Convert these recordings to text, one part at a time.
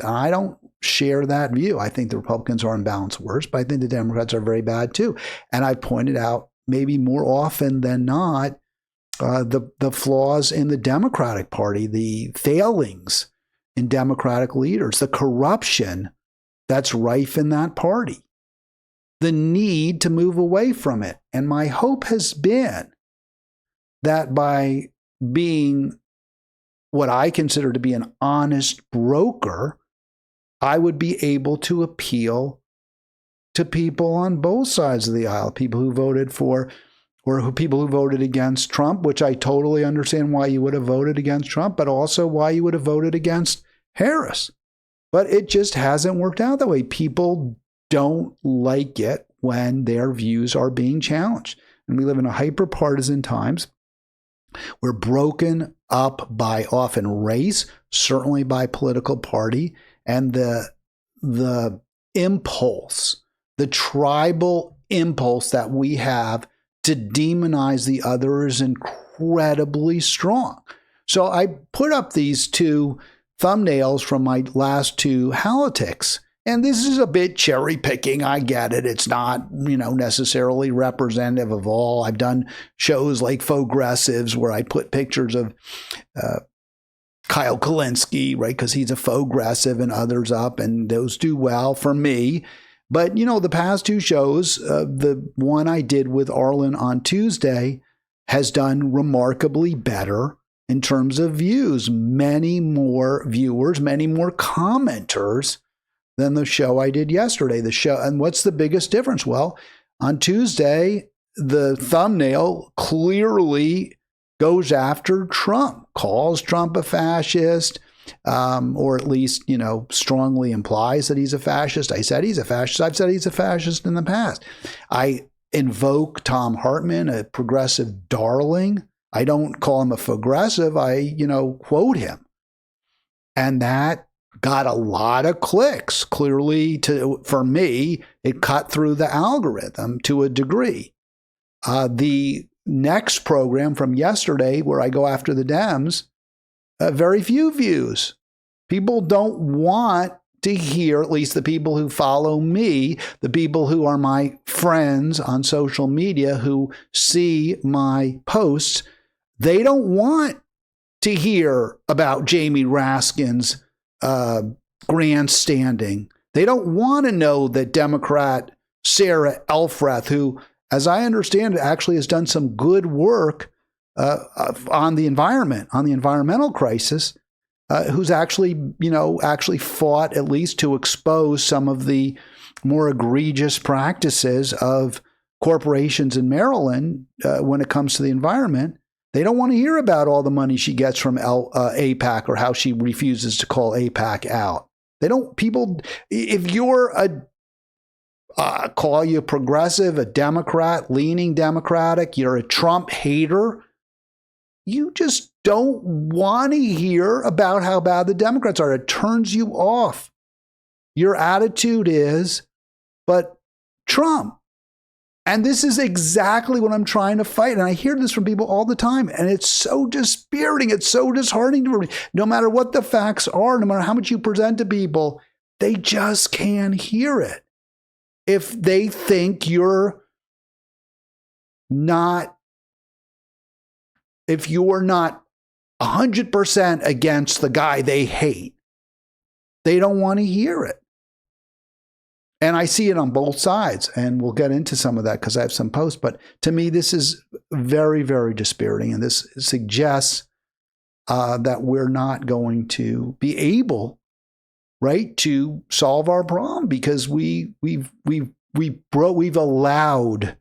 I don't share that view. I think the Republicans are unbalanced worse, but I think the Democrats are very bad too. And I pointed out maybe more often than not the flaws in the Democratic Party, the failings in Democratic leaders, the corruption that's rife in that party, the need to move away from it. And my hope has been that by being what I consider to be an honest broker, I would be able to appeal to people on both sides of the aisle, people who voted for or people who voted against Trump, which I totally understand why you would have voted against Trump, but also why you would have voted against Harris. But it just hasn't worked out that way. People don't like it when their views are being challenged. And we live in a hyper-partisan times. We're broken up by often race, certainly by political party, and the impulse, the tribal impulse that we have to demonize the other is incredibly strong. So I put up these two thumbnails from my last two Halitics. And this is a bit cherry picking. I get it. It's not, necessarily representative of all. I've done shows like Faux-gressives where I put pictures of Kyle Kulinski, right? Because he's a faux-gressive, and others up, and those do well for me. But, the past two shows, the one I did with Arlen on Tuesday has done remarkably better in terms of views. Many more viewers, many more commenters than the show I did yesterday. And what's the biggest difference? Well, on Tuesday, the thumbnail clearly goes after Trump, calls Trump a fascist, or at least, strongly implies that he's a fascist. I said he's a fascist. I've said he's a fascist in the past. I invoke Tom Hartman, a progressive darling. I don't call him a faux-gressive. I, quote him. And that got a lot of clicks. Clearly, for me, it cut through the algorithm to a degree. The next program from yesterday, where I go after the Dems, very few views. People don't want to hear, at least the people who follow me, the people who are my friends on social media who see my posts, they don't want to hear about Jamie Raskin's grandstanding. They don't want to know that Democrat Sarah Elfreth, who, as I understand it, actually has done some good work on the environment, on the environmental crisis, who's actually fought at least to expose some of the more egregious practices of corporations in Maryland when it comes to the environment. They don't want to hear about all the money she gets from AIPAC or how she refuses to call AIPAC out. If you're call you progressive, a Democrat, leaning Democratic, you're a Trump hater, you just don't want to hear about how bad the Democrats are. It turns you off. Your attitude is, but Trump. And this is exactly what I'm trying to fight. And I hear this from people all the time. And it's so dispiriting. It's so disheartening to me. No matter what the facts are, no matter how much you present to people, they just can't hear it. If they think you're not, if you're not 100% against the guy they hate, they don't want to hear it. And I see it on both sides, and we'll get into some of that because I have some posts. But to me, this is very, very dispiriting, and this suggests that we're not going to be able, right, to solve our problem because we've allowed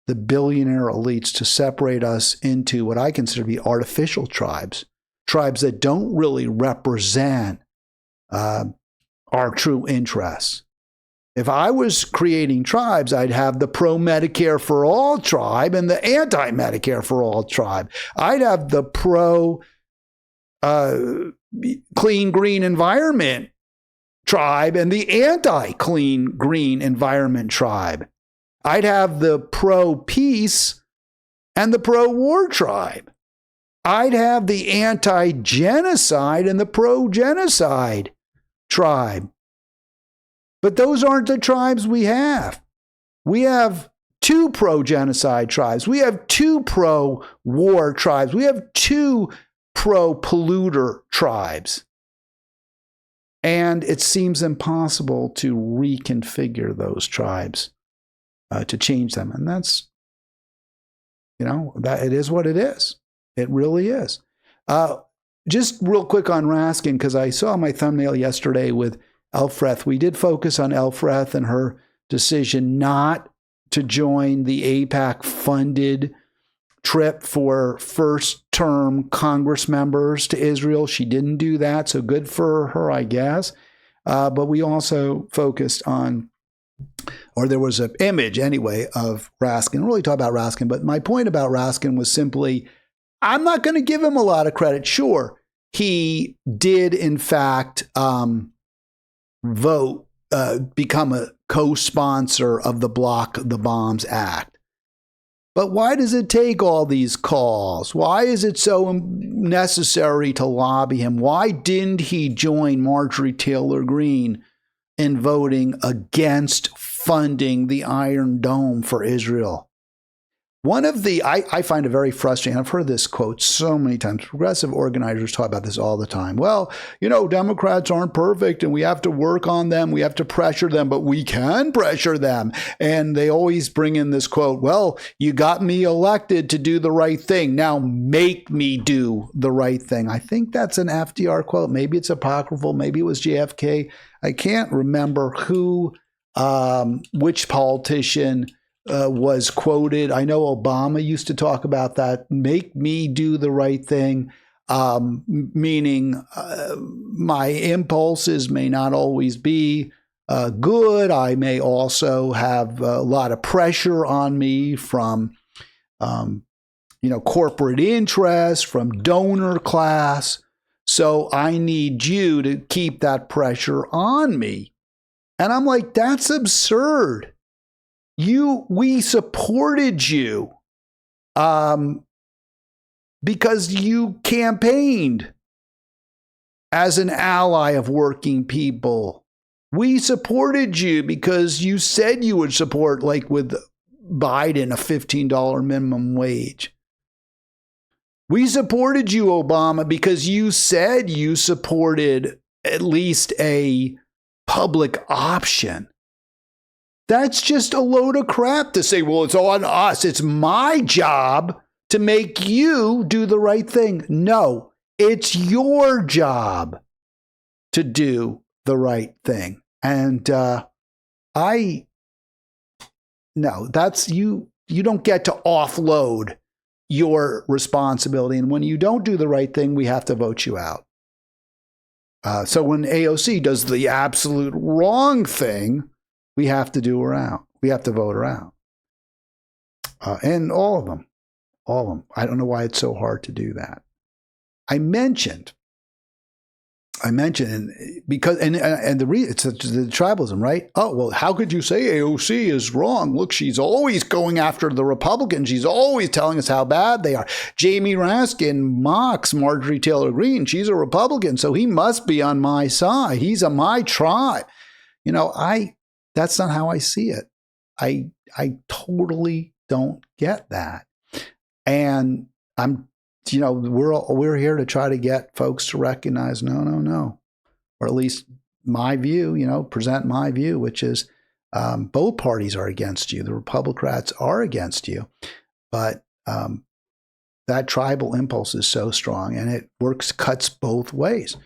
the billionaire elites to separate us into what I consider to be artificial tribes that don't really represent our true interests. If I was creating tribes, I'd have the pro-Medicare for all tribe and the anti-Medicare for all tribe. I'd have the pro-clean green environment tribe and the anti-clean green environment tribe. I'd have the pro-peace and the pro-war tribe. I'd have the anti-genocide and the pro-genocide tribe. But those aren't the tribes we have. We have 2 pro-genocide tribes. We have 2 pro-war tribes. We have 2 pro-polluter tribes. And it seems impossible to reconfigure those tribes, to change them. And that's, that it is what it is. It really is. Just real quick on Raskin, because I saw my thumbnail yesterday with Elfreth. We did focus on Elfreth and her decision not to join the AIPAC-funded trip for first-term Congress members to Israel. She didn't do that, so good for her, I guess. But we also focused on, or there was an image anyway of Raskin. Really talk about Raskin, but my point about Raskin was simply, I'm not going to give him a lot of credit. Sure, he did in fact become a co-sponsor of the Block the Bombs Act. But why does it take all these calls? Why is it so necessary to lobby him? Why didn't he join Marjorie Taylor Greene in voting against funding the Iron Dome for Israel? One of the, I find it very frustrating. I've heard this quote so many times. Progressive organizers talk about this all the time. Well, Democrats aren't perfect and we have to work on them. We have to pressure them, but we can pressure them. And they always bring in this quote, well, you got me elected to do the right thing. Now make me do the right thing. I think that's an FDR quote. Maybe it's apocryphal. Maybe it was JFK. I can't remember which politician was quoted. I know Obama used to talk about that. Make me do the right thing, meaning my impulses may not always be good. I may also have a lot of pressure on me from, corporate interests, from donor class. So I need you to keep that pressure on me. And I'm like, that's absurd. We supported you because you campaigned as an ally of working people. We supported you because you said you would support, like with Biden, a $15 minimum wage. We supported you, Obama, because you said you supported at least a public option. That's just a load of crap to say, well, it's on us. It's my job to make you do the right thing. No, it's your job to do the right thing. And that's you don't get to offload your responsibility. And when you don't do the right thing, we have to vote you out. So when AOC does the absolute wrong thing, we have to do her out. We have to vote her out. And all of them. I don't know why it's so hard to do that. I mentioned, because it's the tribalism, right? Oh, well, how could you say AOC is wrong? Look, she's always going after the Republicans. She's always telling us how bad they are. Jamie Raskin mocks Marjorie Taylor Greene. She's a Republican, so he must be on my side. He's on my tribe. That's not how I see it. I totally don't get that. And we're here to try to get folks to recognize, no. Or at least my view, present my view, which is both parties are against you. The Republicans are against you. But that tribal impulse is so strong and it cuts both ways.